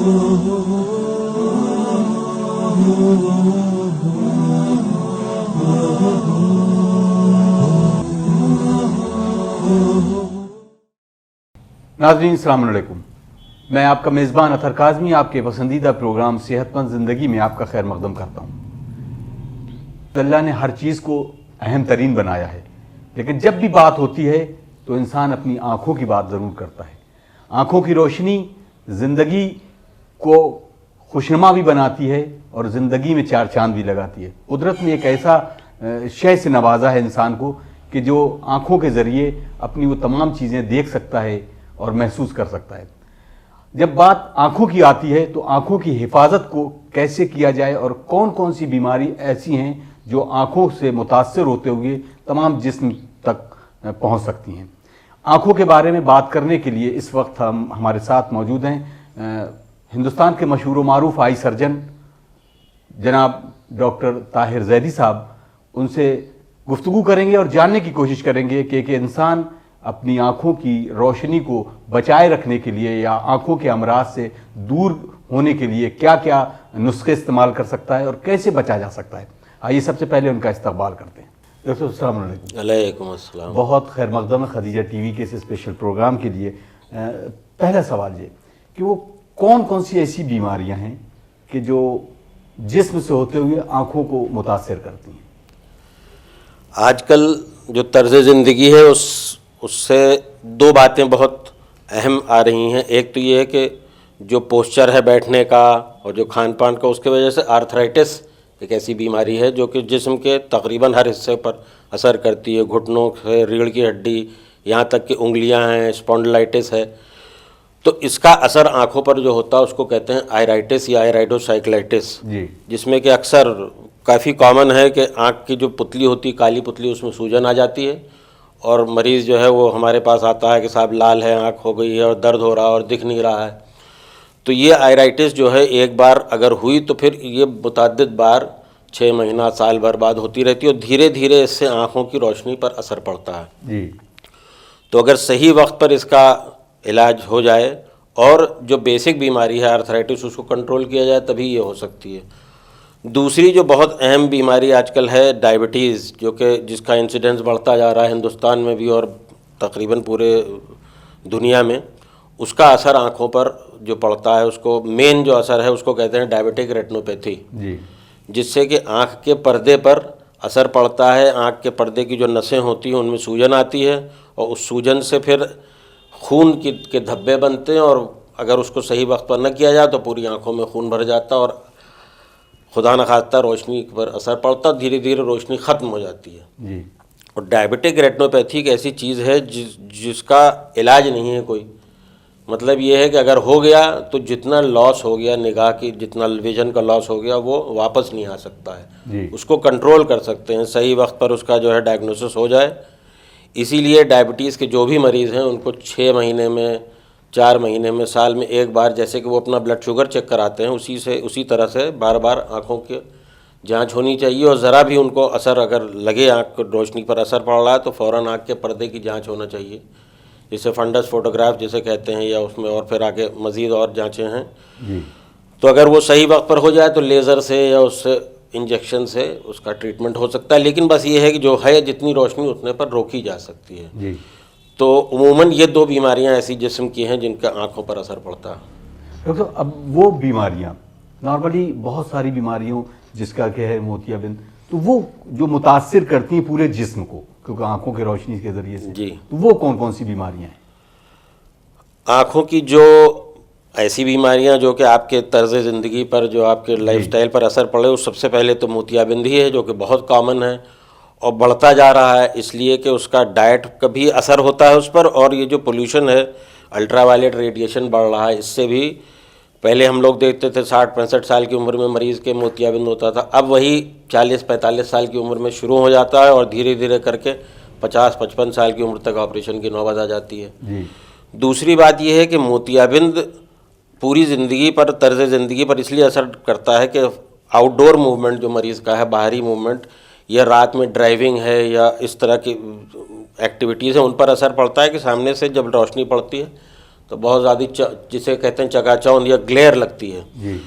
नाज़रीन अस्सलाम वालेकुम, मैं आपका मेज़बान अतहर काज़मी आपके पसंदीदा प्रोग्राम सेहतमंद ज़िंदगी में आपका खैर मकदम करता हूँ। अल्लाह ने हर चीज़ को अहम तरीन बनाया है, लेकिन जब भी बात होती है तो इंसान अपनी आँखों की बात ज़रूर करता है। आँखों की रोशनी ज़िंदगी को खुशनुमा भी बनाती है और ज़िंदगी में चार चांद भी लगाती है। कुदरत ने एक ऐसा शय से नवाजा है इंसान को कि जो आँखों के ज़रिए अपनी वो तमाम चीज़ें देख सकता है और महसूस कर सकता है। जब बात आँखों की आती है तो आँखों की हिफाजत को कैसे किया जाए और कौन कौन सी बीमारी ऐसी हैं जो आँखों से मुतासर होते हुए तमाम जिस्म तक पहुँच सकती हैं। आँखों के बारे में बात करने के लिए इस वक्त हमारे साथ मौजूद हैं हिंदुस्तान के मशहूर मारूफ आई सर्जन जनाब डॉक्टर ताहिर ज़ैदी साहब। उनसे गुफ्तगू करेंगे और जानने की कोशिश करेंगे कि इंसान अपनी आँखों की रोशनी को बचाए रखने के लिए या आँखों के अमराज से दूर होने के लिए क्या क्या नुस्खे इस्तेमाल कर सकता है और कैसे बचा जा सकता है। आइए सबसे पहले उनका इस्तकबाल करते हैं। डॉक्टर अस्सलाम वालेकुम। वालेकुम अस्सलाम। बहुत खैर मकदम है खदीजा टीवी के इस स्पेशल प्रोग्राम के लिए। पहला सवाल ये कि वो कौन कौन सी ऐसी बीमारियां हैं कि जो जिस्म से होते हुए आँखों को मुतासर करती हैं। आजकल जो तर्ज ज़िंदगी है उससे दो बातें बहुत अहम आ रही हैं। एक तो ये है कि जो पोस्चर है बैठने का और जो खान पान का, उसके वजह से आर्थराइटिस एक ऐसी बीमारी है जो कि जिस्म के तकरीबन हर हिस्से पर असर करती है। घुटनों से रीढ़ की हड्डी, यहाँ तक कि उंगलियां हैं, स्पॉन्डिलाइटिस है। तो इसका असर आँखों पर जो होता है उसको कहते हैं आयराइटिस या आयराइडोसाइक्लाइटिस, जिसमें कि अक्सर काफ़ी कॉमन है कि आँख की जो पुतली होती है, काली पुतली, उसमें सूजन आ जाती है और मरीज़ जो है वो हमारे पास आता है कि साहब लाल है, आँख हो गई है और दर्द हो रहा है और दिख नहीं रहा है। तो ये आयराइटिस जो है एक बार अगर हुई तो फिर ये मुतअद्दिद बार 6 महीना साल भर बाद होती रहती है और धीरे धीरे इससे आँखों की रोशनी पर असर पड़ता है जी। तो अगर सही वक्त पर इसका इलाज हो जाए और जो बेसिक बीमारी है आर्थराइटिस उसको कंट्रोल किया जाए तभी ये हो सकती है। दूसरी जो बहुत अहम बीमारी आजकल है डायबिटीज़, जो कि जिसका इंसिडेंस बढ़ता जा रहा है हिंदुस्तान में भी और तकरीबन पूरे दुनिया में। उसका असर आँखों पर जो पड़ता है उसको मेन जो असर है उसको कहते हैं डायबिटिक रेटिनोपैथी जी, जिससे कि आँख के पर्दे पर असर पड़ता है। आँख के पर्दे की जो नसें होती हैं उनमें सूजन आती है और उस सूजन से फिर खून के धब्बे बनते हैं और अगर उसको सही वक्त पर न किया जाए तो पूरी आँखों में खून भर जाता है और खुदा न खास्ता रोशनी पर असर पड़ता, धीरे धीरे रोशनी ख़त्म हो जाती है जी। और डायबिटिक रेटिनोपैथी एक ऐसी चीज़ है जिसका इलाज नहीं है कोई। मतलब ये है कि अगर हो गया तो जितना लॉस हो गया निगाह की, जितना विजन का लॉस हो गया वो वापस नहीं आ सकता है जी। उसको कंट्रोल कर सकते हैं सही वक्त पर उसका जो है डायग्नोसिस हो जाए। इसीलिए डायबिटीज़ के जो भी मरीज़ हैं उनको 6 महीने में, 4 महीने में, साल में एक बार, जैसे कि वो अपना ब्लड शुगर चेक कराते हैं उसी तरह से बार बार आँखों की जांच होनी चाहिए। और ज़रा भी उनको असर अगर लगे, आँख को रोशनी पर असर पड़ रहा है तो फ़ौरन आँख के पर्दे की जांच होना चाहिए, जिसे फंडस फोटोग्राफ जिसे कहते हैं, या उसमें और फिर आगे मज़ीद और जाँचें हैं जी। तो अगर वो सही वक्त पर हो जाए तो लेज़र से या उससे इंजेक्शन से उसका ट्रीटमेंट हो सकता है। लेकिन बस ये है कि जो है जितनी रोशनी उतने पर रोकी जा सकती है जी। तो उमूमन ये 2 बीमारियां ऐसी जिस्म की हैं जिनका आंखों पर असर पड़ता है। डॉक्टर, अब वो बीमारियां नॉर्मली बहुत सारी बीमारियों जिसका क्या है मोतियाबिंद, तो वो जो मुतासिर करती हैं पूरे जिस्म को क्योंकि आंखों की रोशनी के जरिए से जी, तो वो कौन कौन सी बीमारियां हैं? आँखों की जो ऐसी बीमारियां जो कि आपके तर्ज ज़िंदगी पर, जो आपके लाइफस्टाइल पर असर पड़े, उस सबसे पहले तो मोतियाबिंद ही है जो कि बहुत कॉमन है और बढ़ता जा रहा है, इसलिए कि उसका डाइट का भी असर होता है उस पर। और ये जो पोल्यूशन है, अल्ट्रावायलेट रेडिएशन बढ़ रहा है, इससे भी पहले हम लोग देखते थे 60-65 साल की उम्र में मरीज़ के मोतियाबिंद होता था, अब वही 40-45 साल की उम्र में शुरू हो जाता है और धीरे धीरे करके 50-55 साल की उम्र तक ऑपरेशन की नौबत आ जाती है जी। दूसरी बात यह है कि मोतियाबिंद पूरी ज़िंदगी पर, तर्ज ज़िंदगी पर इसलिए असर करता है कि आउटडोर मूवमेंट जो मरीज़ का है, बाहरी मूवमेंट, या रात में ड्राइविंग है या इस तरह की एक्टिविटीज़ हैं, उन पर असर पड़ता है कि सामने से जब रोशनी पड़ती है तो बहुत ज़्यादा जिसे कहते हैं चकाचौंध या ग्लेयर लगती है, जी,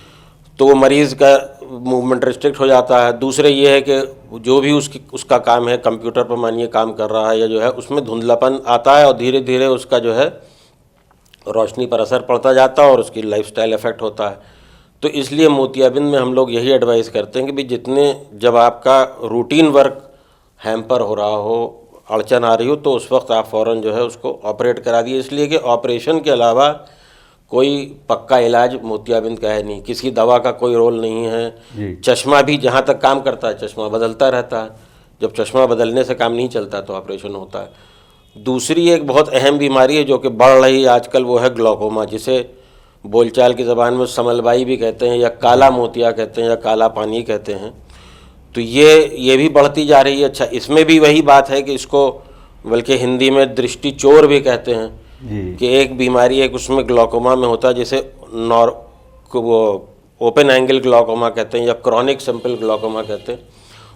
तो वो मरीज़ का मूवमेंट रिस्ट्रिक्ट हो जाता है। दूसरे ये है कि जो भी उसका काम है, कंप्यूटर पर मानिए काम कर रहा है या जो है, उसमें धुंधलापन आता है और धीरे धीरे उसका जो है रोशनी पर असर पड़ता जाता है और उसकी लाइफस्टाइल इफेक्ट होता है। तो इसलिए मोतियाबिंद में हम लोग यही एडवाइस करते हैं कि भाई जितने जब आपका रूटीन वर्क हैम्पर हो रहा हो, अड़चन आ रही हो, तो उस वक्त आप फ़ौरन जो है उसको ऑपरेट करा दिए, इसलिए कि ऑपरेशन के अलावा कोई पक्का इलाज मोतियाबिंद का है नहीं, किसी दवा का कोई रोल नहीं है। चश्मा भी जहाँ तक काम करता है चश्मा बदलता रहता है, जब चश्मा बदलने से काम नहीं चलता तो ऑपरेशन होता है। दूसरी एक बहुत अहम बीमारी है जो कि बढ़ रही है आजकल, वो है ग्लूकोमा, जिसे बोलचाल की ज़बान में समलबाई भी कहते हैं या काला मोतिया कहते हैं या काला पानी कहते हैं। तो ये भी बढ़ती जा रही है। अच्छा, इसमें भी वही बात है कि इसको बल्कि हिंदी में दृष्टि चोर भी कहते हैं कि एक बीमारी एक उसमें ग्लूकोमा में होता है जिसे वो ओपन एंगल ग्लूकोमा कहते हैं या क्रॉनिक सिंपल ग्लूकोमा कहते हैं।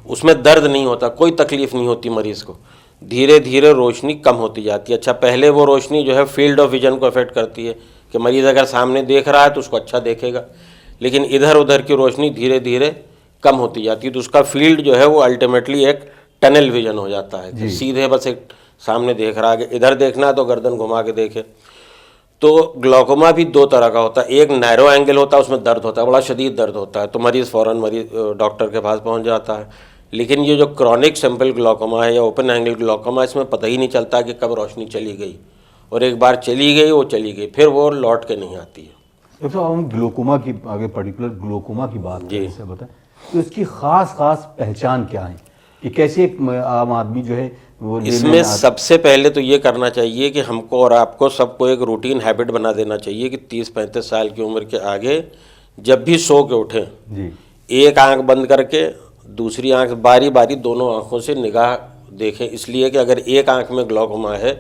उसमें दर्द नहीं होता, कोई तकलीफ नहीं होती मरीज़ को, धीरे धीरे रोशनी कम होती जाती है। अच्छा, पहले वो रोशनी जो है फील्ड ऑफ विजन को अफेक्ट करती है कि मरीज़ अगर सामने देख रहा है तो उसको अच्छा देखेगा, लेकिन इधर उधर की रोशनी धीरे धीरे कम होती जाती है, तो उसका फील्ड जो है वो अल्टीमेटली एक टनल विजन हो जाता है कि सीधे बस एक सामने देख रहा है, इधर देखना है तो गर्दन घुमा के देखे। तो ग्लूकोमा भी दो तरह का होता है, एक नैरो एंगल होता है, उसमें दर्द होता है, बड़ा शदीद दर्द होता है, तो मरीज़ डॉक्टर के पास पहुंच जाता है। लेकिन ये जो क्रॉनिक सिंपल ग्लूकोमा है या ओपन एंगल ग्लूकोमा, इसमें पता ही नहीं चलता कि कब रोशनी चली गई, और एक बार चली गई वो चली गई, फिर वो लौट के नहीं आती है। डॉक्टर साहब, हम ग्लूकोमा की आगे पर्टिकुलर ग्लूकोमा की बात करें, इससे बताएं तो इसकी खास पहचान क्या है कि कैसे एक आम आदमी जो है वो इसमें सबसे पहले तो ये करना चाहिए कि हमको और आपको सबको एक रूटीन हैबिट बना देना चाहिए कि 30-35 साल की उम्र के आगे जब भी सो के उठें, एक आंख बंद करके दूसरी आंख बारी बारी दोनों आंखों से निगाह देखें। इसलिए कि अगर एक आंख में ग्लूकोमा है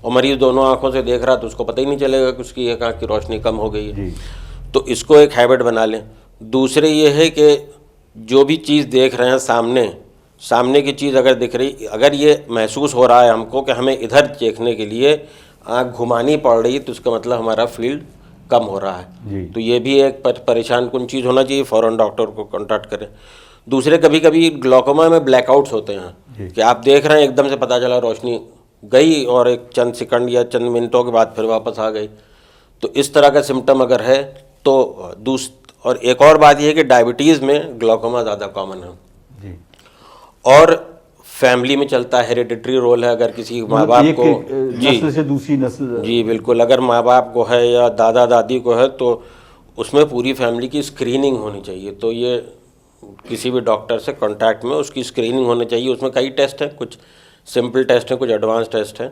और मरीज़ दोनों आंखों से देख रहा तो उसको पता ही नहीं चलेगा कि उसकी एक आंख की रोशनी कम हो गई है। तो इसको एक हैबिट बना लें। दूसरे ये है कि जो भी चीज़ देख रहे हैं सामने की चीज़ अगर दिख रही, अगर ये महसूस हो रहा है हमको कि हमें इधर देखने के लिए आँख घुमानी पड़ रही, तो इसका मतलब हमारा फील्ड कम हो रहा है। तो ये भी एक परेशान कुन चीज़ होना चाहिए, फ़ौरन डॉक्टर को कॉन्टैक्ट करें। दूसरे, कभी कभी ग्लूकोमा में ब्लैकआउट्स होते हैं कि आप देख रहे हैं एकदम से पता चला रोशनी गई और एक चंद सेकंड या चंद मिनटों के बाद फिर वापस आ गई। तो इस तरह का सिम्टम अगर है तो और एक और बात यह है कि डायबिटीज़ में ग्लूकोमा ज़्यादा कॉमन है और फैमिली में चलता है, हेरिडिटरी रोल है। अगर किसी माँ बाप को नस्ल से दूसरी नस्ल, जी बिल्कुल, अगर माँ बाप को है या दादा दादी को है तो उसमें पूरी फैमिली की स्क्रीनिंग होनी चाहिए। तो ये किसी भी डॉक्टर से कांटेक्ट में उसकी स्क्रीनिंग होनी चाहिए। उसमें कई टेस्ट हैं, कुछ सिंपल टेस्ट हैं, कुछ एडवांस टेस्ट हैं।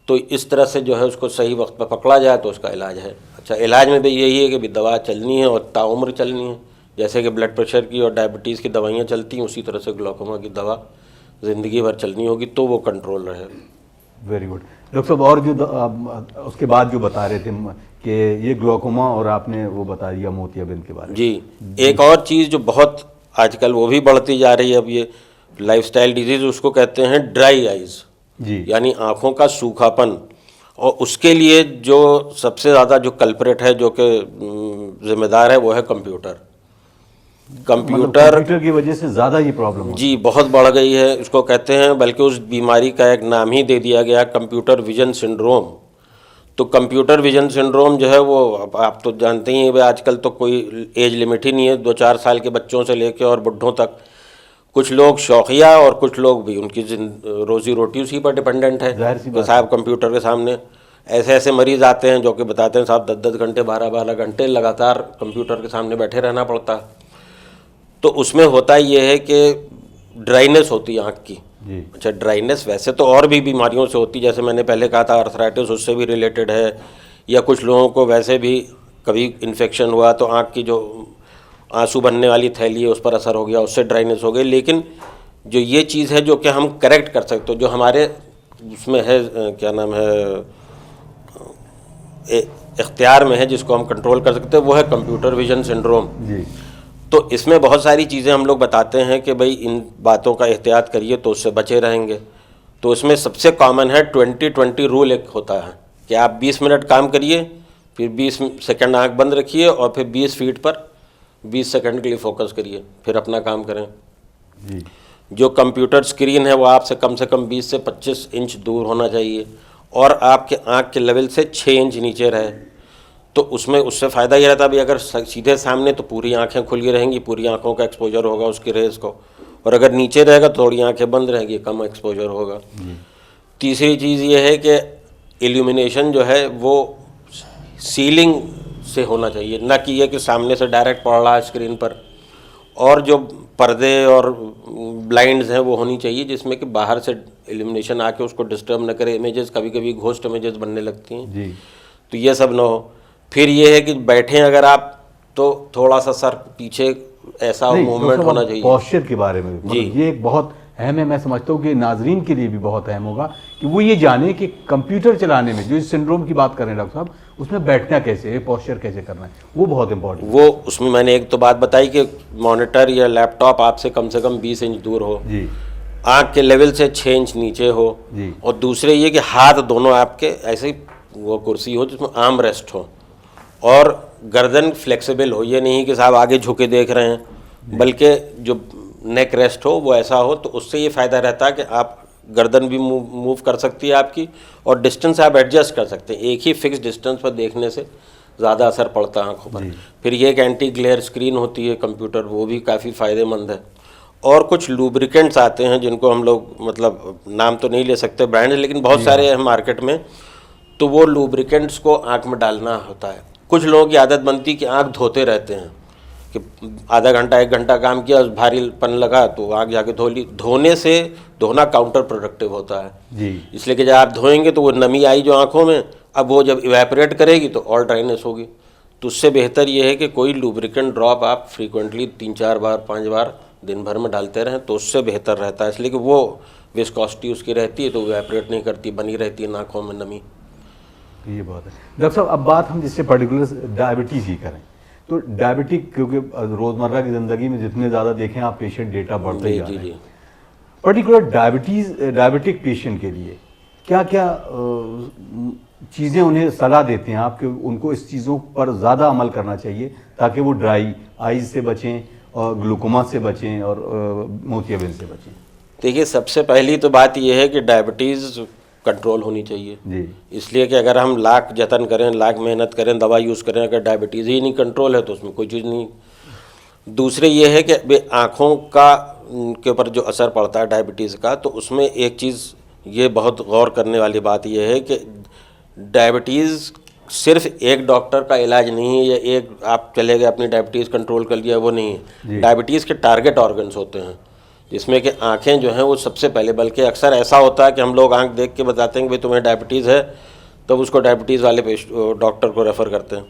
तो इस तरह से जो है उसको सही वक्त पर पकड़ा जाए तो उसका इलाज है। अच्छा, इलाज में भी यही है कि दवा चलनी है और ताउम्र चलनी है। जैसे कि ब्लड प्रेशर की और डायबिटीज़ की दवाइयाँ चलती हैं, उसी तरह से ग्लूकोमा की दवा ज़िंदगी भर चलनी होगी तो वो कंट्रोल रहे। वेरी गुड डॉक्टर साहब। और जो उसके बाद जो बता रहे थे कि ये ग्लूकोमा और आपने वो बता दिया मोतियाबिंद के बारे में। जी, एक और चीज़ जो बहुत आजकल वो भी बढ़ती जा रही है, अब ये लाइफस्टाइल डिजीज़, उसको कहते हैं ड्राई आइज़, यानी आँखों का सूखापन। और उसके लिए जो सबसे ज़्यादा जो कल्प्रेट है, जो कि जिम्मेदार है, वो है कंप्यूटर की वजह से ज़्यादा ये प्रॉब्लम जी बहुत बढ़ गई है। उसको कहते हैं, बल्कि उस बीमारी का एक नाम ही दे दिया गया, कंप्यूटर विजन सिंड्रोम। तो कंप्यूटर विजन सिंड्रोम जो है वो आप तो जानते ही हैं, आजकल तो कोई एज लिमिट ही नहीं है, 2-4 साल के बच्चों से लेकर और बुढ़ों तक। कुछ लोग शौकिया और कुछ लोग भी, उनकी रोज़ी रोटी उसी पर डिपेंडेंट है कि साहब कंप्यूटर के सामने। ऐसे ऐसे मरीज़ आते हैं जो कि बताते हैं साहब 10-10 घंटे 12-12 घंटे लगातार कंप्यूटर के सामने बैठे रहना पड़ता है। तो उसमें होता ये है कि ड्राइनेस होती है आँख की। अच्छा, ड्राइनेस वैसे तो और भी बीमारियों से होती है, जैसे मैंने पहले कहा था आर्थराइटिस उससे भी रिलेटेड है, या कुछ लोगों को वैसे भी कभी इन्फेक्शन हुआ तो आँख की जो आंसू बनने वाली थैली है उस पर असर हो गया, उससे ड्राइनेस हो गई। लेकिन जो ये चीज़ है जो कि हम करेक्ट कर सकते हो, जो हमारे उसमें है, क्या नाम है, इख्तियार में है, जिसको हम कंट्रोल कर सकते हैं, वो है कंप्यूटर विजन सिंड्रोम। तो इसमें बहुत सारी चीज़ें हम लोग बताते हैं कि भाई इन बातों का एहतियात करिए तो उससे बचे रहेंगे। तो इसमें सबसे कॉमन है 20-20 रूल एक होता है कि आप 20 मिनट काम करिए, फिर 20 सेकंड आंख बंद रखिए और फिर 20 फीट पर 20 सेकंड के लिए फोकस करिए, फिर अपना काम करें। जी। जो कंप्यूटर स्क्रीन है वो आपसे कम 20 से 25 इंच दूर होना चाहिए और आपके आंख के लेवल से 6 इंच नीचे रहे। तो उससे फ़ायदा ये रहता है, भाई अगर सीधे सामने तो पूरी आंखें खुली रहेंगी, पूरी आंखों का एक्सपोजर होगा उसकी रेस को, और अगर नीचे रहेगा तो थोड़ी आंखें बंद रहेंगी, कम एक्सपोजर होगा। तीसरी चीज़ ये है कि इल्यूमिनेशन जो है वो सीलिंग से होना चाहिए, ना कि ये कि सामने से डायरेक्ट पड़ रहा है स्क्रीन पर। और जो पर्दे और ब्लाइंड्स हैं वो होनी चाहिए जिसमें कि बाहर से इल्यूमिनेशन आके उसको डिस्टर्ब न करे। इमेजेस कभी कभी घोस्ट इमेजेस बनने लगती हैं जी। तो ये सब ना हो। फिर ये है कि बैठें अगर आप तो थोड़ा सा सर पीछे ऐसा मूवमेंट होना चाहिए। पोस्चर के बारे में जी। ये एक बहुत अहम है। मैं समझता हूँ कि नाजरीन के लिए भी बहुत अहम होगा कि वो ये जाने कि कंप्यूटर चलाने में जो इस सिंड्रोम की बात कर रहे हैं डॉक्टर साहब, उसमें बैठना कैसे है, पोस्चर कैसे करना है, वो बहुत इंपॉर्टेंट। वो उसमें मैंने एक तो बात बताई कि मॉनिटर या लैपटॉप आपसे कम से कम 20 इंच दूर हो, जी। आँख के लेवल से 6 इंच नीचे हो, जी। और दूसरे ये कि हाथ दोनों आपके ऐसे वो कुर्सी हो जिसमें आर्म रेस्ट हो और गर्दन फ्लेक्सिबल हो। ये नहीं कि साहब आगे झुके देख रहे हैं, बल्कि जो नेक रेस्ट हो वो ऐसा हो। तो उससे ये फ़ायदा रहता है कि आप गर्दन भी मूव कर सकती है आपकी, और डिस्टेंस आप एडजस्ट कर सकते हैं। एक ही फिक्स डिस्टेंस पर देखने से ज़्यादा असर पड़ता है आँखों पर। फिर ये एक एंटी ग्लेयर स्क्रीन होती है कंप्यूटर, वो भी काफ़ी फ़ायदेमंद है। और कुछ लूब्रिकेंट्स आते हैं जिनको हम लोग मतलब नाम तो नहीं ले सकते ब्रांड, लेकिन बहुत सारे हैं मार्केट में। तो वो लूब्रिकेंट्स को आँख में डालना होता है। कुछ लोगों की आदत बनती है कि आँख धोते रहते हैं, कि आधा घंटा 1 घंटा काम किया, भारीपन लगा तो आँख जाके धो ली। धोना काउंटर प्रोडक्टिव होता है जी। इसलिए कि जब आप धोएंगे तो वो नमी आई जो आँखों में, अब वो जब इवेपोरेट करेगी तो और ड्राइनेस होगी। तो उससे बेहतर ये है कि कोई लूब्रिकेंट ड्रॉप आप फ्रीक्वेंटली 3-4 बार 5 बार दिन भर में डालते रहें, तो उससे बेहतर रहता है। इसलिए कि वो विस्कोसिटी उसकी रहती है तो इवेपोरेट नहीं करती, बनी रहती है आँखों में नमी। ये बात है डॉक्टर साहब। अब बात हम जिससे पर्टिकुलर डायबिटीज़ ही करें, तो डायबिटिक क्योंकि रोज़मर्रा की ज़िंदगी में जितने ज़्यादा देखें आप पेशेंट डेटा बढ़ते ही जा रहे हैं। पर्टिकुलर डायबिटिक पेशेंट के लिए क्या क्या चीज़ें उन्हें सलाह देते हैं आप कि उनको इस चीज़ों पर ज़्यादा अमल करना चाहिए ताकि वो ड्राई आइज से बचें और ग्लूकोमा से बचें और मोतियाबिंद से बचें? देखिए, सबसे पहली तो बात यह है कि डायबिटीज़ कंट्रोल होनी चाहिए जी। इसलिए कि अगर हम लाख जतन करें, लाख मेहनत करें, दवा यूज़ करें, अगर डायबिटीज़ ही नहीं कंट्रोल है तो उसमें कोई चीज़ नहीं। दूसरे ये है कि आँखों का के ऊपर जो असर पड़ता है डायबिटीज़ का, तो उसमें एक चीज़ ये बहुत गौर करने वाली बात यह है कि डायबिटीज़ सिर्फ एक डॉक्टर का इलाज नहीं है, या एक आप चले गए अपनी डायबिटीज़ कंट्रोल कर लिया, वो नहीं है। डायबिटीज़ के टारगेट ऑर्गन्स होते हैं जिसमें कि आँखें जो हैं वो सबसे पहले, बल्कि अक्सर ऐसा होता है कि हम लोग आँख देख के बताते हैं कि भाई तुम्हें डायबिटीज़ है, तब उसको डायबिटीज़ वाले डॉक्टर को रेफ़र करते हैं।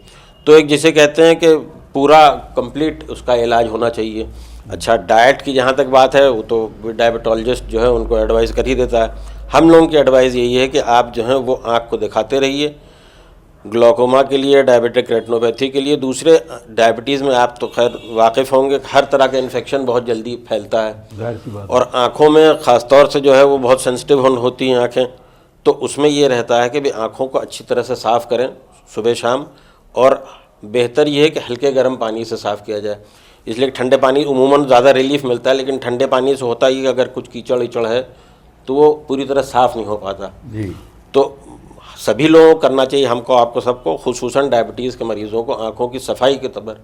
तो एक जिसे कहते हैं कि पूरा कंप्लीट उसका इलाज होना चाहिए। अच्छा, डाइट की जहाँ तक बात है वो तो डायबिटोलॉजिस्ट जो है उनको एडवाइस कर ही देता है। हम लोगों की एडवाइस यही है कि आप जो है वो आँख को दिखाते रहिए, ग्लूकोमा के लिए, डायबिटिक रेटिनोपैथी के लिए। दूसरे डायबिटीज़ में आप तो खैर वाकिफ़ होंगे, हर तरह का इन्फेक्शन बहुत जल्दी फैलता है, और आँखों में ख़ास तौर से जो है वो बहुत सेंसिटिव होती हैं आँखें। तो उसमें ये रहता है कि भाई आँखों को अच्छी तरह से साफ़ करें सुबह शाम, और बेहतर ये है कि हल्के गर्म पानी से साफ़ किया जाए। इसलिए ठंडे पानी उमूमन ज़्यादा रिलीफ मिलता है, लेकिन ठंडे पानी से होता ही अगर कुछ कीचड़ वीचड़ है तो वो पूरी तरह साफ़ नहीं हो पाता। जी। तो सभी लोगों को करना चाहिए, हमको, आपको, सबको, खुसूसन डायबिटीज़ के मरीज़ों को आँखों की सफाई के तबर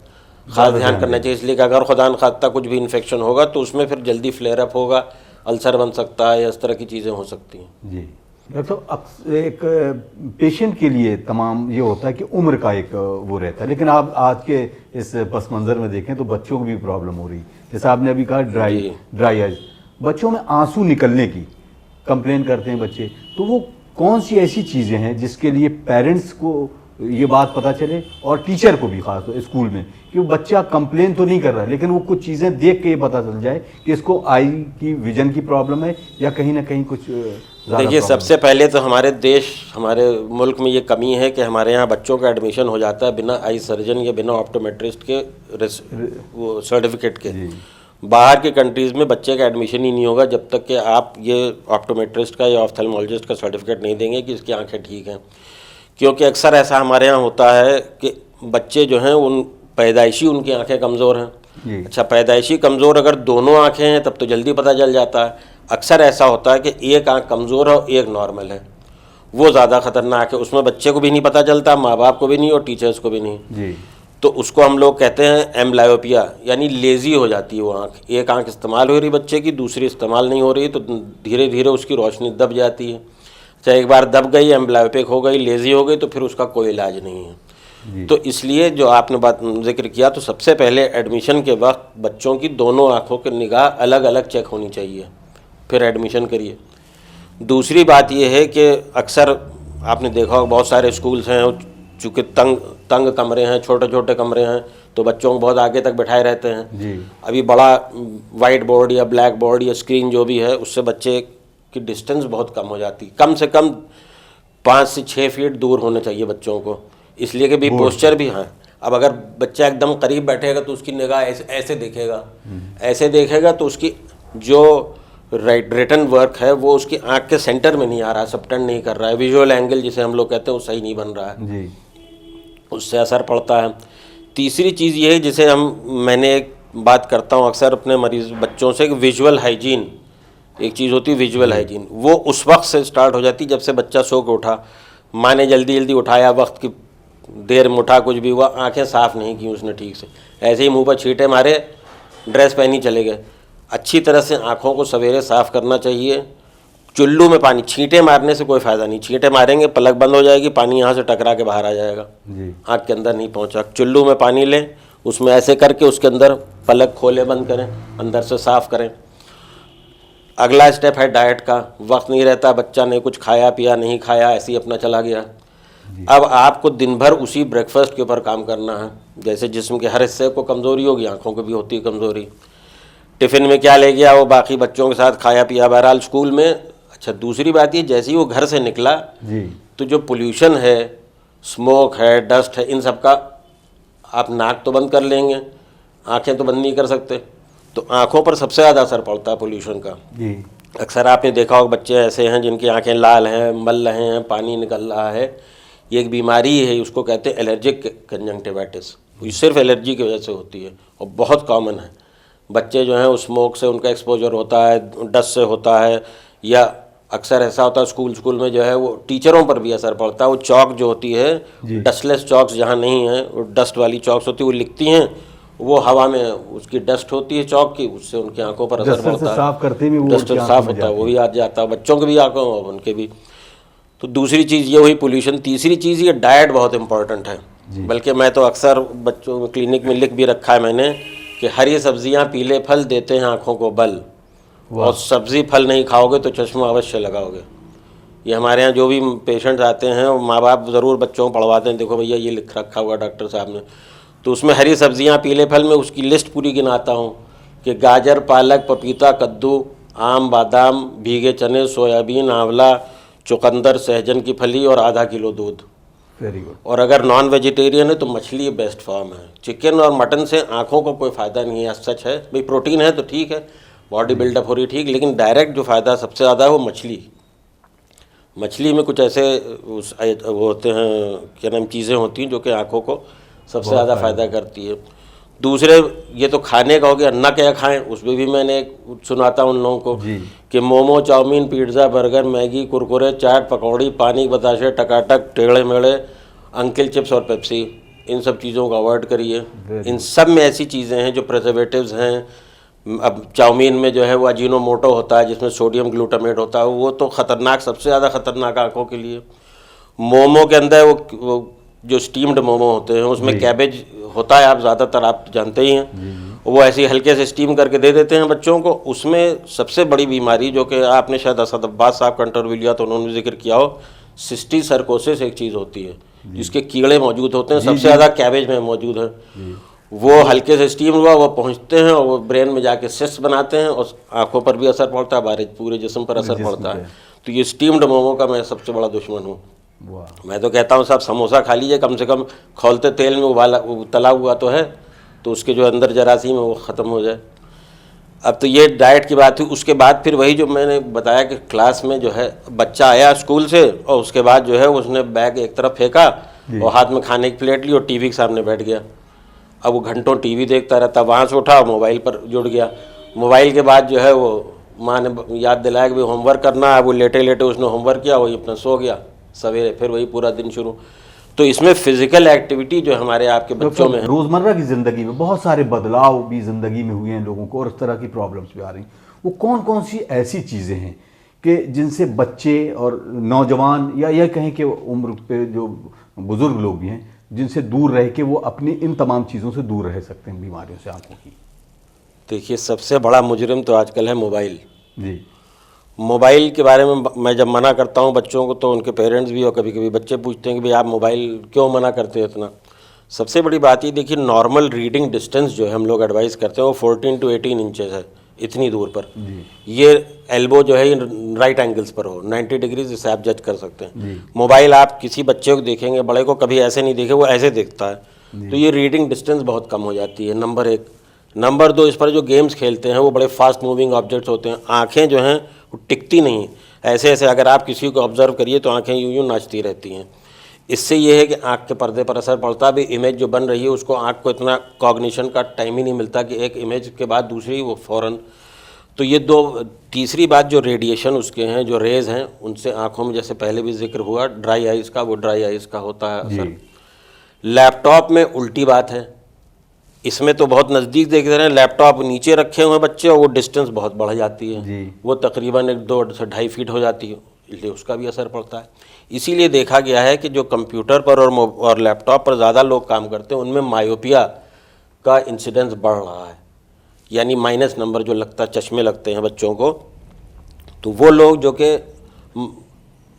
खास ध्यान करना चाहिए। इसलिए कि अगर खुदा न खास्ता कुछ भी इन्फेक्शन होगा तो उसमें फिर जल्दी फ्लेयर अप होगा, अल्सर बन सकता है, या इस तरह की चीज़ें हो सकती हैं। जी डॉक्टर साहब, अब एक पेशेंट के लिए तमाम ये होता है कि उम्र का एक वो रहता है, लेकिन आप आज के इस पस मंज़र में देखें तो बच्चों को भी प्रॉब्लम हो रही है। जैसे आपने अभी कहा ड्राई आइज, बच्चों में आंसू निकलने की कंप्लेन करते हैं बच्चे, तो वो कौन सी ऐसी चीज़ें हैं जिसके लिए पेरेंट्स को ये बात पता चले और टीचर को भी, खास तौर स्कूल में, कि वो बच्चा कंप्लेन तो नहीं कर रहा है लेकिन वो कुछ चीज़ें देख के ये पता चल जाए कि इसको आई की विजन की प्रॉब्लम है या कहीं ना कहीं कुछ। देखिए, सबसे पहले तो हमारे मुल्क में ये कमी है कि हमारे यहाँ बच्चों का एडमिशन हो जाता है बिना आई सर्जन या बिना ऑप्टोमेट्रिस्ट के वो सर्टिफिकेट के। बाहर के कंट्रीज़ में बच्चे का एडमिशन ही नहीं होगा जब तक कि आप ये ऑप्टोमेट्रिस्ट का या ऑफ्थेल्मोलॉजिस्ट का सर्टिफिकेट नहीं देंगे कि इसकी आंखें ठीक हैं। क्योंकि अक्सर ऐसा हमारे यहाँ होता है कि बच्चे जो हैं उन पैदाइशी उनकी आंखें कमज़ोर हैं। अच्छा, पैदाइशी कमज़ोर अगर दोनों आंखें हैं तब तो जल्दी पता चल जाता है। अक्सर ऐसा होता है कि एक आंख कमज़ोर है और एक नॉर्मल है, वो ज़्यादा ख़तरनाक है। उसमें बच्चे को भी नहीं पता चलता, माँ बाप को भी नहीं और टीचर्स को भी नहीं जी। तो उसको हम लोग कहते हैं एम्ब्लायोपिया, यानी लेज़ी हो जाती है वो आँख। एक आँख इस्तेमाल हो रही बच्चे की, दूसरी इस्तेमाल नहीं हो रही, तो धीरे धीरे उसकी रोशनी दब जाती है। चाहे एक बार दब गई, एम्ब्लायोपिक हो गई, लेज़ी हो गई, तो फिर उसका कोई इलाज नहीं है। तो इसलिए जो आपने बात जिक्र किया, तो सबसे पहले एडमिशन के वक्त बच्चों की दोनों आँखों की निगाह अलग अलग चेक होनी चाहिए, फिर एडमिशन करिए। दूसरी बात यह है कि अक्सर आपने देखा होगा बहुत सारे स्कूल्स हैं चूँकि तंग कमरे हैं, छोटे छोटे कमरे हैं, तो बच्चों को बहुत आगे तक बैठाए रहते हैं जी। अभी बड़ा वाइट बोर्ड या ब्लैक बोर्ड या स्क्रीन जो भी है, उससे बच्चे की डिस्टेंस बहुत कम हो जाती है। कम से कम 5 से 6 फीट दूर होने चाहिए बच्चों को, इसलिए कि भी पोस्चर भी है। अब अगर बच्चा एकदम करीब बैठेगा तो उसकी निगाह ऐसे देखेगा तो उसकी जो रिटन वर्क है वो उसकी आंख के सेंटर में नहीं आ रहा है, सबटेंड नहीं कर रहा है, विजुअल एंगल जिसे हम लोग कहते हैं वो सही नहीं बन रहा है जी। उससे असर पड़ता है। तीसरी चीज़ ये है जिसे मैंने एक बात करता हूँ अक्सर अपने मरीज बच्चों से, कि विजुअल हाइजीन एक चीज़ होती है। विजुअल हाइजीन वो उस वक्त से स्टार्ट हो जाती जब से बच्चा सो के उठा, माँ ने जल्दी जल्दी उठाया, वक्त की देर में उठा, कुछ भी हुआ, आंखें साफ़ नहीं की उसने ठीक से, ऐसे ही मुंह पर छींटे मारे, ड्रेस पहनी चले गए। अच्छी तरह से आँखों को सवेरे साफ़ करना चाहिए। चुल्लू में पानी, छींटे मारने से कोई फ़ायदा नहीं, छींटे मारेंगे पलक बंद हो जाएगी, पानी यहाँ से टकरा के बाहर आ जाएगा, आँख के अंदर नहीं पहुँचा। चुल्लू में पानी लें, उसमें ऐसे करके उसके अंदर पलक खोले बंद करें, अंदर से साफ़ करें। अगला स्टेप है डाइट का। वक्त नहीं रहता, बच्चा ने कुछ खाया पिया नहीं खाया, ऐसे ही अपना चला गया। अब आपको दिन भर उसी ब्रेकफास्ट के ऊपर काम करना है। जैसे जिस्म के हर हिस्से को कमज़ोरी होगी, आँखों को भी होती है कमज़ोरी। टिफ़िन में क्या ले गया, वो बाकी बच्चों के साथ खाया पिया, बहरहाल स्कूल में। अच्छा, दूसरी बात ये, जैसे ही वो घर से निकला तो जो पोल्यूशन है, स्मोक है, डस्ट है, इन सब का आप नाक तो बंद कर लेंगे, आंखें तो बंद नहीं कर सकते, तो आंखों पर सबसे ज़्यादा असर पड़ता है पोल्यूशन का। अक्सर आपने देखा होगा बच्चे ऐसे हैं जिनकी आंखें लाल हैं, मल रहे हैं, पानी निकल रहा है। ये एक बीमारी है, उसको कहते हैं एलर्जिक कंजंक्टिवाइटिस। ये सिर्फ एलर्जी की वजह से होती है और बहुत कॉमन है। बच्चे जो हैं उस स्मोक से उनका एक्सपोजर होता है, डस्ट से होता है, या अक्सर ऐसा होता है स्कूल में जो है वो टीचरों पर भी असर पड़ता है। वो चौक जो होती है, डस्टलेस चौक्स जहाँ नहीं है, वो डस्ट वाली चौक्स होती है, वो लिखती हैं, वो हवा में उसकी डस्ट होती है चौक की, उससे उनकी आंखों पर असर पड़ता है। साफ करते भी वो डस्ट साफ होता है, वो भी आ जाता है, बच्चों के भी आंखों और उनके भी। तो दूसरी चीज़ ये हुई पोल्यूशन। तीसरी चीज़ ये डाइट बहुत इंपॉर्टेंट है, बल्कि मैं तो अक्सर बच्चों क्लिनिक में लिख भी रखा है मैंने कि हरी सब्जियां, पीले फल देते हैं आँखों को बल, और सब्जी फल नहीं खाओगे तो चश्मा अवश्य लगाओगे। ये हमारे यहाँ जो भी पेशेंट्स आते हैं, माँ बाप ज़रूर बच्चों को पढ़वाते हैं, देखो भैया ये लिख रखा हुआ डॉक्टर साहब ने, तो उसमें हरी सब्जियाँ, पीले फल में उसकी लिस्ट पूरी गिनाता हूँ कि गाजर, पालक, पपीता, कद्दू, आम, बादाम, भीगे चने, सोयाबीन, आंवला, चुकंदर, सहजन की फली और आधा किलो दूध। Very good. और अगर नॉन वेजिटेरियन है तो मछली बेस्ट फॉर्म है। चिकन और मटन से आँखों को कोई फ़ायदा नहीं है, सच है भाई, प्रोटीन है तो ठीक है, बॉडी बिल्डअप हो रही ठीक, लेकिन डायरेक्ट जो फ़ायदा सबसे ज़्यादा है वो मछली में कुछ ऐसे वो होते हैं, क्या नाम, चीज़ें होती हैं जो कि आँखों को सबसे ज़्यादा फ़ायदा करती है। दूसरे, ये तो खाने का हो गया, न क्या खाएं उसमें भी मैंने सुनाता हूँ उन लोगों को कि momo, chowmein, pizza, burger, Maggi, Kurkure, chaat, pakodi, pani, batashe, टकाटक, टेढ़े मेढ़े, अंकिल चिप्स और पेप्सी, इन सब चीज़ों को अवॉइड करिए। इन सब में ऐसी चीज़ें हैं जो प्रिजर्वेटिव्स हैं। अब चाउमीन में जो है वो अजीनोमोटो होता है, जिसमें सोडियम ग्लूटामेट होता है, वो तो ख़तरनाक, सबसे ज़्यादा ख़तरनाक आँखों के लिए। मोमो के अंदर वो जो स्टीम्ड मोमो होते हैं उसमें कैबेज होता है, आप ज़्यादातर आप जानते ही हैं, वो ऐसे हल्के से स्टीम करके दे देते हैं बच्चों को। उसमें सबसे बड़ी बीमारी जो कि आपने शायद असद अब्बास साहब का इंटरव्यू लिया तो उन्होंने जिक्र किया हो, सिस्टी सर्कोसिस एक चीज़ होती है जिसके कीड़े मौजूद होते हैं, सबसे ज़्यादा कैबेज में मौजूद है। वो हल्के से स्टीम हुआ, वो पहुँचते हैं और वो ब्रेन में जाके सिस्ट बनाते हैं और आँखों पर भी असर पड़ता है, बाहर पूरे जिस्म पर असर पड़ता है। तो ये स्टीम्ड मोमो का मैं सबसे बड़ा दुश्मन हूँ। मैं तो कहता हूँ साहब, समोसा खा लीजिए, कम से कम खौलते तेल में उबाला तला हुआ तो है, तो उसके जो अंदर जरासीम है वो ख़त्म हो जाए। अब तो ये डाइट की बात हुई, उसके बाद फिर वही जो मैंने बताया कि क्लास में जो है बच्चा आया स्कूल से और उसके बाद जो है उसने बैग एक तरफ फेंका और हाथ में खाने की प्लेट ली और टीवी के सामने बैठ गया। अब वो घंटों टीवी देखता रहता, वहाँ से उठा मोबाइल पर जुड़ गया। मोबाइल के बाद जो है वो माँ ने याद दिलाया कि भाई होमवर्क करना है, वो लेटे लेटे उसने होमवर्क किया, वही अपना सो गया, सवेरे फिर वही पूरा दिन शुरू। तो इसमें फिजिकल एक्टिविटी जो हमारे आपके बच्चों में है, रोजमर्रा की जिंदगी में बहुत सारे बदलाव भी जिंदगी में हुए हैं लोगों को और इस तरह की प्रॉब्लम्स भी आ रही हैं, वो कौन कौन सी ऐसी चीज़ें हैं कि जिनसे बच्चे और नौजवान या यह कहें कि उम्र पे जो बुजुर्ग लोग भी हैं जिनसे दूर रह के वो अपनी इन तमाम चीज़ों से दूर रह सकते हैं, बीमारियों से, आंखों की? देखिए सबसे बड़ा मुजरिम तो आजकल है मोबाइल। जी। मोबाइल के बारे में मैं जब मना करता हूँ बच्चों को तो उनके पेरेंट्स भी और कभी कभी बच्चे पूछते हैं कि भाई आप मोबाइल क्यों मना करते हैं इतना। सबसे बड़ी बात ये देखिए, नॉर्मल रीडिंग डिस्टेंस जो है हम लोग एडवाइस करते हैं वो 14 to 18 इंचेस है, इतनी दूर पर। ये एल्बो जो है राइट एंगल्स पर हो, 90 डिग्रीज, इससे आप जज कर सकते हैं। मोबाइल आप किसी बच्चे को देखेंगे, बड़े को कभी ऐसे नहीं देखे, वो ऐसे देखता है, तो ये रीडिंग डिस्टेंस बहुत कम हो जाती है, नंबर एक। नंबर दो, इस पर जो गेम्स खेलते हैं वो बड़े फास्ट मूविंग ऑब्जेक्ट्स होते हैं, आँखें जो हैं वो टिकती नहीं, ऐसे ऐसे अगर आप किसी को ऑब्जर्व करिए तो आंखें यूं यूं नाचती रहती हैं। इससे ये है कि आंख के पर्दे पर असर पड़ता है, भी इमेज जो बन रही है उसको आंख को इतना कॉग्निशन का टाइम ही नहीं मिलता कि एक इमेज के बाद दूसरी वो फ़ौरन। तो ये दो। तीसरी बात जो रेडिएशन उसके हैं, जो रेज़ हैं, उनसे आंखों में जैसे पहले भी जिक्र हुआ ड्राई आइज़ का, वो ड्राई आइज़ का होता है असर। लैपटॉप में उल्टी बात है, इसमें तो बहुत नज़दीक देख रहे हैं, लैपटॉप नीचे रखे हुए बच्चे और वो डिस्टेंस बहुत बढ़ जाती है, वो तकरीबन 1-2 से 2.5 फीट हो जाती है, इसलिए उसका भी असर पड़ता है। इसीलिए देखा गया है कि जो कंप्यूटर पर और लैपटॉप पर ज़्यादा लोग काम करते हैं उनमें मायोपिया का इंसिडेंस बढ़ रहा है, यानी माइनस नंबर जो लगता है, चश्मे लगते हैं बच्चों को, तो वो लोग जो कि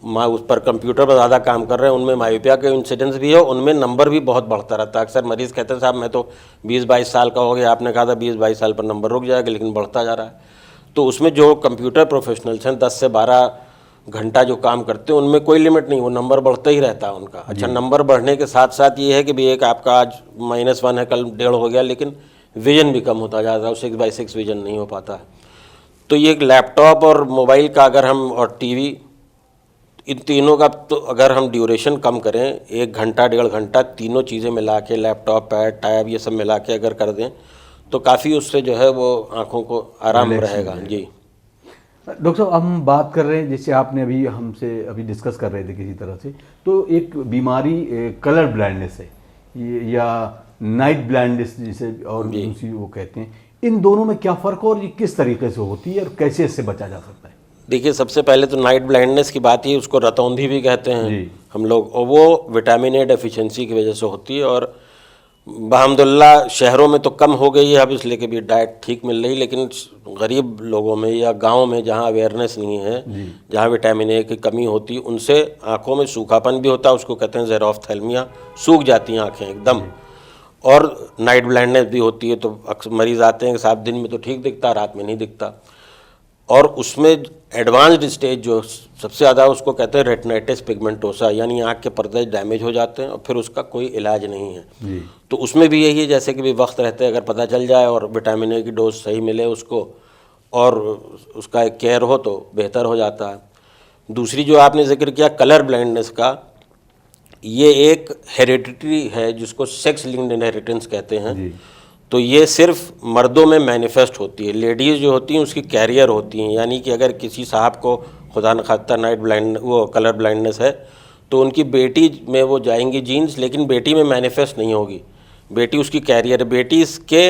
उस पर कंप्यूटर पर ज़्यादा काम कर रहे हैं उनमें मायोपिया के इंसिडेंस भी है, उनमें नंबर भी बहुत बढ़ता रहता है। अक्सर मरीज़ कहते हैं साहब मैं तो 20-22 साल का हो गया, आपने कहा था 20-22 साल पर नंबर रुक जाएगा, लेकिन बढ़ता जा रहा है। तो उसमें जो कंप्यूटर प्रोफेशनल्स हैं 10 से 12 घंटा जो काम करते हैं उनमें कोई लिमिट नहीं, वो नंबर बढ़ता ही रहता है उनका। अच्छा, नंबर बढ़ने के साथ साथ ये है कि भाई एक आपका आज -1 है, कल 1.5 हो गया, लेकिन विजन भी कम होता जाता है, 6/6 विजन नहीं हो पाता है। तो ये लैपटॉप और मोबाइल का अगर हम, और टीवी, इन तीनों का तो अगर हम ड्यूरेशन कम करें, 1 घंटा 1.5 घंटा, तीनों चीज़ें मिला के, लैपटॉप, पैड, टैब, ये सब मिला के अगर कर दें तो काफ़ी उससे जो है वो आँखों को आराम रहेगा। जी डॉक्टर साहब, हम बात कर रहे हैं, जैसे आपने अभी हमसे अभी डिस्कस कर रहे थे किसी तरह से, तो एक बीमारी कलर ब्लाइंडनेस है या नाइट ब्लाइंडनेस जिसे और दूसरी वो कहते हैं, इन दोनों में क्या फ़र्क है और ये किस तरीके से होती है और कैसे इससे बचा जा सकता है? देखिए, सबसे पहले तो नाइट ब्लाइंडनेस की बात ही, उसको रतौंधी भी कहते हैं हम लोग, और वो विटामिन ए डेफिशिएंसी की वजह से होती है। और अल्हम्दुलिल्लाह शहरों में तो कम हो गई है अब, इसलिए कि भी डाइट ठीक मिल रही, लेकिन गरीब लोगों में या गांव में जहां अवेयरनेस नहीं है, जहां विटामिन ए की कमी होती है, उनसे आंखों में सूखापन भी होता है, उसको कहते हैं ज़ेरोफ्थेल्मिया, सूख जाती हैं आँखें एकदम, और नाइट ब्लाइंडनेस भी होती है। तो अक्सर मरीज़ आते हैं कि साहब दिन में तो ठीक दिखता, रात में नहीं दिखता। और उसमें एडवांस्ड स्टेज जो सबसे ज़्यादा, उसको कहते हैं रेटिनाइटिस पिगमेंटोसा, यानी आँख के पर्दे डैमेज हो जाते हैं और फिर उसका कोई इलाज नहीं है। तो उसमें भी यही है, जैसे कि भी वक्त रहते अगर पता चल जाए और विटामिन ए की डोज सही मिले उसको और उसका एक केयर हो तो बेहतर हो जाता है। दूसरी जो आपने जिक्र किया कलर ब्लाइंडनेस का, ये एक हेरिडिटी है जिसको सेक्स लिंक्ड इनहेरिटेंस कहते हैं। तो ये सिर्फ मर्दों में मैनिफेस्ट होती है, लेडीज़ जो होती हैं उसकी कैरियर होती हैं, यानी कि अगर किसी साहब को खुदा न खास्ता नाइट ब्लाइंड वो कलर ब्लाइंडनेस है तो उनकी बेटी में वो जाएंगी जीन्स, लेकिन बेटी में मैनिफेस्ट नहीं होगी, बेटी उसकी कैरियर, बेटी इसके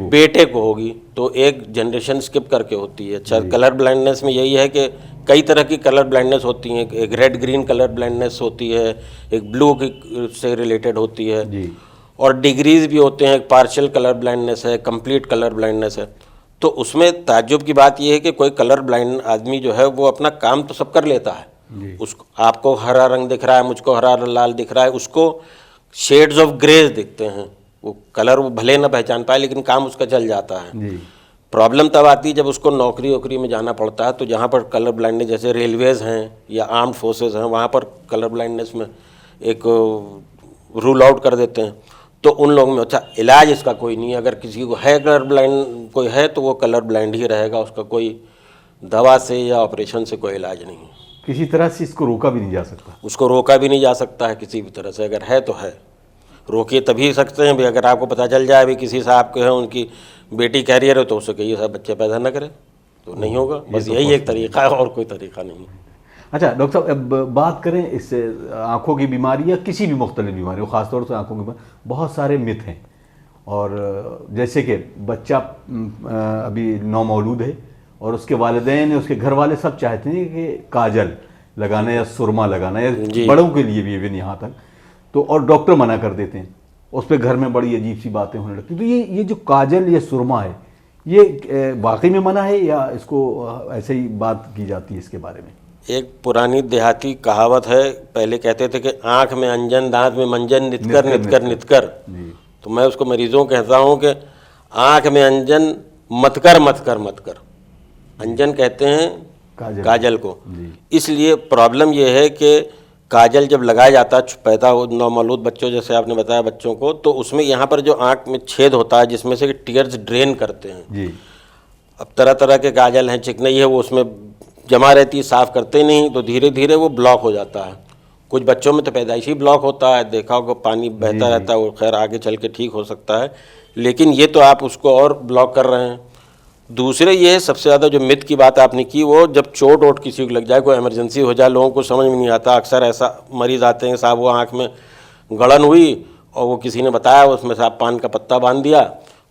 बेटे को होगी, तो एक जनरेशन स्किप करके होती है। अच्छा, कलर ब्लाइंडनेस में यही है कि कई तरह की कलर ब्लाइंडनेस होती हैं, एक रेड ग्रीन कलर ब्लाइंडनेस होती है, एक ब्लू से रिलेटेड होती है, और डिग्रीज भी होते हैं, पार्शियल कलर ब्लाइंडनेस है, कंप्लीट कलर ब्लाइंडनेस है। तो उसमें ताज्जुब की बात यह है कि कोई कलर ब्लाइंड आदमी जो है वो अपना काम तो सब कर लेता है, उसको, आपको हरा रंग दिख रहा है, मुझको हरा लाल दिख रहा है, उसको शेड्स ऑफ ग्रेज दिखते हैं, वो कलर वो भले ना पहचान पाए लेकिन काम उसका चल जाता है। प्रॉब्लम तब आती है जब उसको नौकरी वोकरी में जाना पड़ता है, तो जहाँ पर कलर ब्लाइंडनेस, जैसे रेलवेज़ हैं या आर्म्ड फोर्सेज हैं, वहाँ पर कलर ब्लाइंडनेस में एक रूल आउट कर देते हैं। तो उन लोगों में अच्छा इलाज इसका कोई नहीं है। अगर किसी को है कलर ब्लाइंड कोई है तो वो कलर ब्लाइंड ही रहेगा, उसका कोई दवा से या ऑपरेशन से कोई इलाज नहीं है। किसी तरह से इसको रोका भी नहीं जा सकता। उसको रोका भी नहीं जा सकता है किसी भी तरह से, अगर है तो है। रोकिए तभी सकते हैं भी अगर आपको पता चल जाए भी किसी साहब के है उनकी बेटी कैरियर है तो उससे कहिए साहब बच्चे पैदा न करें, तो नहीं होगा। बस यही एक तरीका है और कोई तरीका नहीं है। अच्छा डॉक्टर साहब, अब बात करें इस आँखों की बीमारी या किसी भी मुख्तलिफ बीमारी, ख़ासतौर से आँखों की बीमारी, बहुत सारे मिथ हैं। और जैसे कि बच्चा अभी नौमौलूद है और उसके वालिदैन उसके घर वाले सब चाहते हैं कि काजल लगाना या सुरमा लगाना, या बड़ों के लिए भी इवन यहाँ तक, तो और डॉक्टर मना कर देते हैं। उस पर घर में बड़ी अजीब सी बातें होने लगती। तो ये जो काजल या सुरमा है, ये वाकई में मना है या इसको ऐसे ही बात की जाती है इसके बारे में? एक पुरानी देहाती कहावत है, पहले कहते थे कि आँख में अंजन दांत में मंजन, नितकर नितकर नितकर। तो मैं उसको मरीजों को कहता हूँ कि आँख में अंजन मत कर मत कर मत कर। अंजन कहते हैं काजल को। इसलिए प्रॉब्लम यह है कि काजल जब लगाया जाता है पैदा हो नौमौलूद बच्चों, जैसे आपने बताया बच्चों को, तो उसमें यहाँ पर जो आँख में छेद होता है जिसमें से टीयर्स ड्रेन करते हैं जी। अब तरह तरह के काजल हैं, चिकनाई है, वो उसमें जमा रहती है, साफ़ करते नहीं तो धीरे धीरे वो ब्लॉक हो जाता है। कुछ बच्चों में तो पैदाइशी ब्लॉक होता है, देखा होगा पानी बहता रहता है, वो खैर आगे चल के ठीक हो सकता है, लेकिन ये तो आप उसको और ब्लॉक कर रहे हैं। दूसरे ये सबसे ज़्यादा जो मिथ की बात आपने की, वो जब चोट वोट किसी को लग जाए, कोई इमरजेंसी हो जाए, लोगों को समझ में नहीं आता। अक्सर ऐसा मरीज़ आते हैं साहब वो आँख में गड़न हुई और वो किसी ने बताया, उसमें से आप पान का पत्ता बांध दिया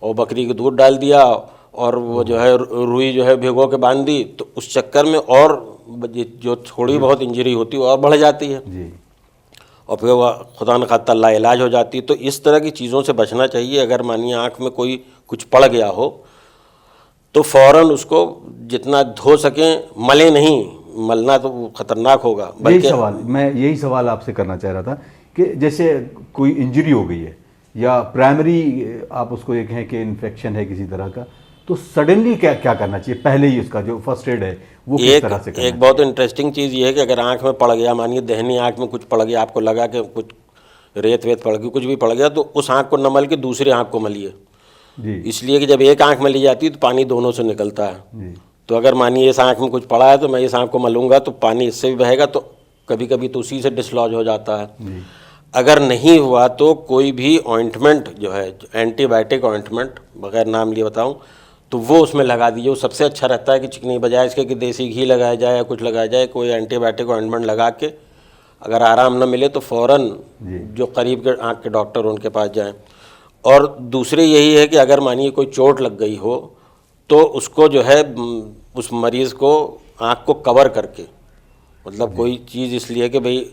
और बकरी का दूध डाल दिया और वो जो है रुई जो है भिगो के बांध दी, तो उस चक्कर में और जो थोड़ी बहुत इंजरी होती है और बढ़ जाती है जी। और फिर वह खुदा न खास्ता लाइलाज हो जाती है। तो इस तरह की चीज़ों से बचना चाहिए। अगर मानिए आँख में कोई कुछ पड़ गया हो तो फ़ौरन उसको जितना धो सकें, मले नहीं, मलना तो ख़तरनाक होगा। मैं यही सवाल आपसे करना चाह रहा था कि जैसे कोई इंजरी हो गई है या प्राइमरी आप उसको ये कहें कि इन्फेक्शन है किसी तरह का, तो सडनली क्या क्या करना चाहिए? पहले ही उसका जो फर्स्ट एड है वो किस तरह से करना? एक बहुत इंटरेस्टिंग चीज़ ये है कि अगर आँख में पड़ गया, मानिए दहनी आँख में कुछ पड़ गया, आपको लगा कि कुछ रेत वेत पड़ गई, कुछ भी पड़ गया, तो उस आँख को न मल के दूसरी आँख को मलिए जी। इसलिए कि जब एक आँख मली जाती है तो पानी दोनों से निकलता है जी। तो अगर मानिए इस आँख में कुछ पड़ा है तो मैं इस आँख को मलूंगा तो पानी इससे भी बहेगा, तो कभी कभी तो उसी से डिसलॉज हो जाता है जी। अगर नहीं हुआ तो कोई भी ऑइंटमेंट जो है, एंटीबायोटिक ऑइंटमेंट बगैर नाम लिए बताऊं, तो वो उसमें लगा दीजिए। वो सबसे अच्छा रहता है कि चिकनी बजाय इसके कि देसी घी लगाया जाए या कुछ लगाया जाए, कोई एंटीबायोटिक ऑइंटमेंट लगा के अगर आराम न मिले तो फ़ौरन जो करीब के आँख के डॉक्टर उनके पास जाएं। और दूसरी यही है कि अगर मानिए कोई चोट लग गई हो तो उसको जो है उस मरीज़ को आँख को कवर करके, मतलब कोई चीज़ इसलिए कि भाई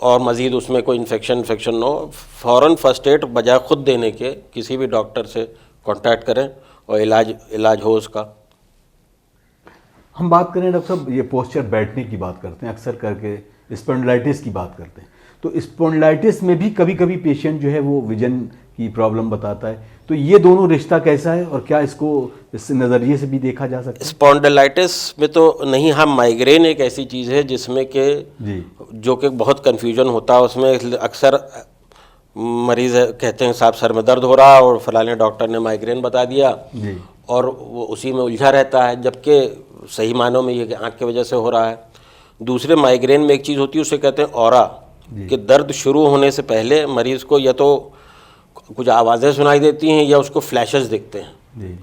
और मज़ीद उसमें कोई इन्फेक्शन न हो, फ़ौरन फर्स्ट एड बजाय ख़ुद देने के किसी भी डॉक्टर से कांटेक्ट करें और इलाज हो उसका। हम बात करें डॉक्टर साहब, ये पोस्चर बैठने की बात करते हैं, अक्सर करके स्पॉन्डिलाइटिस की बात करते हैं, तो स्पॉन्डिलाइटिस में भी कभी कभी पेशेंट जो है वो विजन की प्रॉब्लम बताता है, तो ये दोनों रिश्ता कैसा है और क्या इसको इस नज़रिए से भी देखा जा सकता है? स्पॉन्डिलाइटिस में तो नहीं, हाँ माइग्रेन एक ऐसी चीज़ है जिसमें कि जो कि बहुत कन्फ्यूजन होता है उसमें। अक्सर मरीज़ कहते हैं साहब सर में दर्द हो रहा है और फलाने डॉक्टर ने माइग्रेन बता दिया जी। और वो उसी में उलझा रहता है, जबकि सही मानों में ये कि आँख की वजह से हो रहा है। दूसरे माइग्रेन में एक चीज़ होती है उसे कहते हैं ऑरा, कि दर्द शुरू होने से पहले मरीज़ को या तो कुछ आवाज़ें सुनाई देती हैं या उसको फ्लैशेस दिखते हैं जी।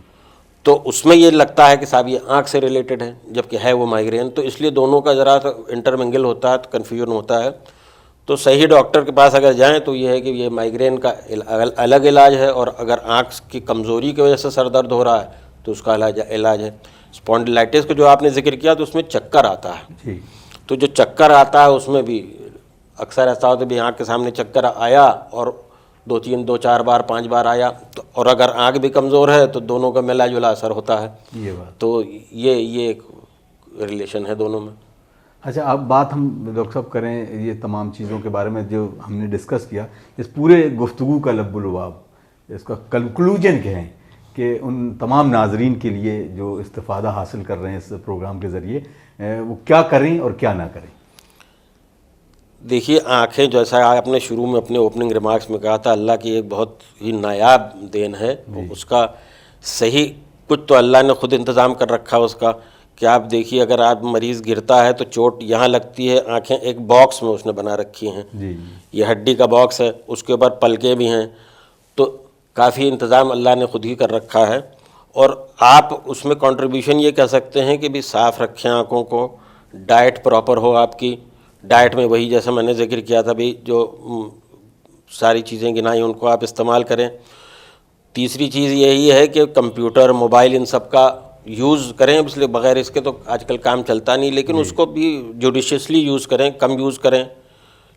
तो उसमें ये लगता है कि साहब ये आँख से रिलेटेड है, जबकि है वो माइग्रेन। तो इसलिए दोनों का ज़रा इंटरमिंगल होता है, तो कन्फ्यूजन होता है। तो सही डॉक्टर के पास अगर जाएं तो ये है कि ये माइग्रेन का अलग इलाज है, और अगर आँख की कमज़ोरी की वजह से सर दर्द हो रहा है तो उसका इलाज है। स्पॉन्डिलाइटिस को जो आपने जिक्र किया तो उसमें चक्कर आता है जी। तो जो चक्कर आता है उसमें भी अक्सर ऐसा होता है भी आँख के सामने चक्कर आया और 2-4 बार 5 बार आया, तो और अगर आँख भी कमज़ोर है तो दोनों का मिला जुला असर होता है ये बात। तो ये एक रिलेशन है दोनों में। अच्छा, अब बात हम डॉक्टर साहब करें ये तमाम चीज़ों के बारे में जो हमने डिस्कस किया, इस पूरे गुफ्तगू का लब्बुलुबाब, इसका कंक्लूजन क्या है कि उन तमाम नाजरीन के लिए जो इस्तिफ़ादा हासिल कर रहे हैं इस प्रोग्राम के ज़रिए, वो क्या करें और क्या ना करें? देखिए आँखें, जैसा आपने शुरू में अपने ओपनिंग रिमार्क्स में कहा था, अल्लाह की एक बहुत ही नायाब देन है। उसका सही कुछ तो अल्लाह ने खुद इंतज़ाम कर रखा उसका कि आप देखिए, अगर आप मरीज़ गिरता है तो चोट यहाँ लगती है, आँखें एक बॉक्स में उसने बना रखी हैं जी। ये हड्डी का बॉक्स है, उसके ऊपर पलके भी हैं, तो काफ़ी इंतज़ाम अल्लाह ने खुद ही कर रखा है। और आप उसमें कंट्रीब्यूशन ये कह सकते हैं कि भी साफ़ रखें आँखों को, डाइट प्रॉपर हो आपकी, डाइट में वही जैसा मैंने जिक्र किया था भी, जो सारी चीज़ें गिनाई उनको आप इस्तेमाल करें। तीसरी चीज़ यही है कि कंप्यूटर, मोबाइल, इन सब का यूज़ करें, इसलिए बगैर इसके तो आजकल काम चलता नहीं, लेकिन उसको भी जुडिशियसली यूज़ करें, कम यूज़ करें,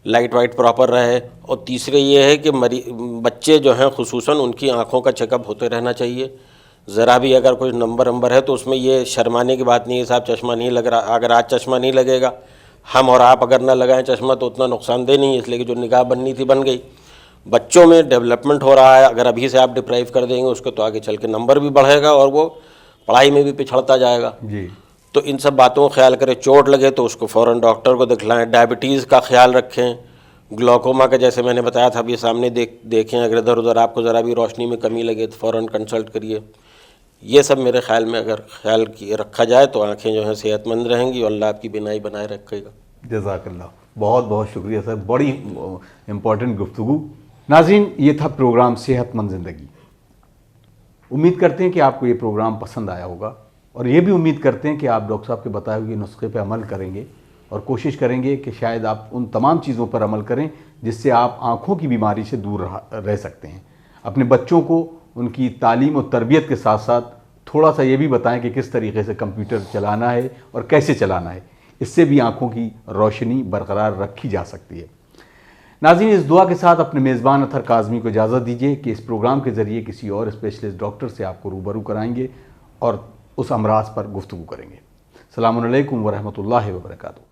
लाइट वाइट प्रॉपर रहे। और तीसरे ये है कि बच्चे जो हैं खुसूसन उनकी आँखों का चेकअप होते रहना चाहिए। ज़रा भी अगर कोई नंबर है तो उसमें ये शर्माने की बात नहीं है, साहब चश्मा नहीं लग रहा। अगर आज चश्मा नहीं लगेगा, हम और आप अगर ना लगाएं चश्मा तो उतना नुकसानदेह नहीं है, इसलिए कि जो निगाह बननी थी बन गई। बच्चों में डेवलपमेंट हो रहा है, अगर अभी से आप डिप्राइव कर देंगे उसको तो आगे चल के नंबर भी बढ़ेगा और वो पढ़ाई में भी पिछड़ता जाएगा जी। तो इन सब बातों का ख्याल करें। चोट लगे तो उसको फ़ौरन डॉक्टर को दिखलाएं। डायबिटीज़ का ख्याल रखें, ग्लोकोमा का जैसे मैंने बताया था अभी सामने देखें, अगर इधर उधर आपको ज़रा भी रोशनी में कमी लगे तो फ़ौरन कंसल्ट करिए। ये सब मेरे ख्याल में अगर ख्याल रखा जाए तो आँखें जो हैं सेहतमंद रहेंगी और अल्लाह आपकी बीनाई बनाए रखेगा। जज़ाकल्लाह, बहुत बहुत शुक्रिया सर, बड़ी इम्पोर्टेंट गुफ्तगू। नाज़रीन, ये था प्रोग्राम सेहतमंद ज़िंदगी। उम्मीद करते हैं कि आपको ये प्रोग्राम पसंद आया होगा और ये भी उम्मीद करते हैं कि आप डॉक्टर साहब के बताए हुए नुस्खे पे अमल करेंगे और कोशिश करेंगे कि शायद आप उन तमाम चीज़ों पर अमल करें जिससे आप आँखों की बीमारी से दूर रह सकते हैं। अपने बच्चों को उनकी तालीम और तरबियत के साथ साथ थोड़ा सा ये भी बताएं कि किस तरीके से कंप्यूटर चलाना है और कैसे चलाना है, इससे भी आँखों की रोशनी बरकरार रखी जा सकती है। नाज़रीन, इस दुआ के साथ अपने मेज़बान अतहर काज़मी को इजाज़त दीजिए कि इस प्रोग्राम के ज़रिए किसी और स्पेशलिस्ट डॉक्टर से आपको रूबरू कराएंगे और उस अमराज पर गुफ्तगू करेंगे। अस्सलामु अलैकुम व रहमतुल्लाहि व बरकातुहू।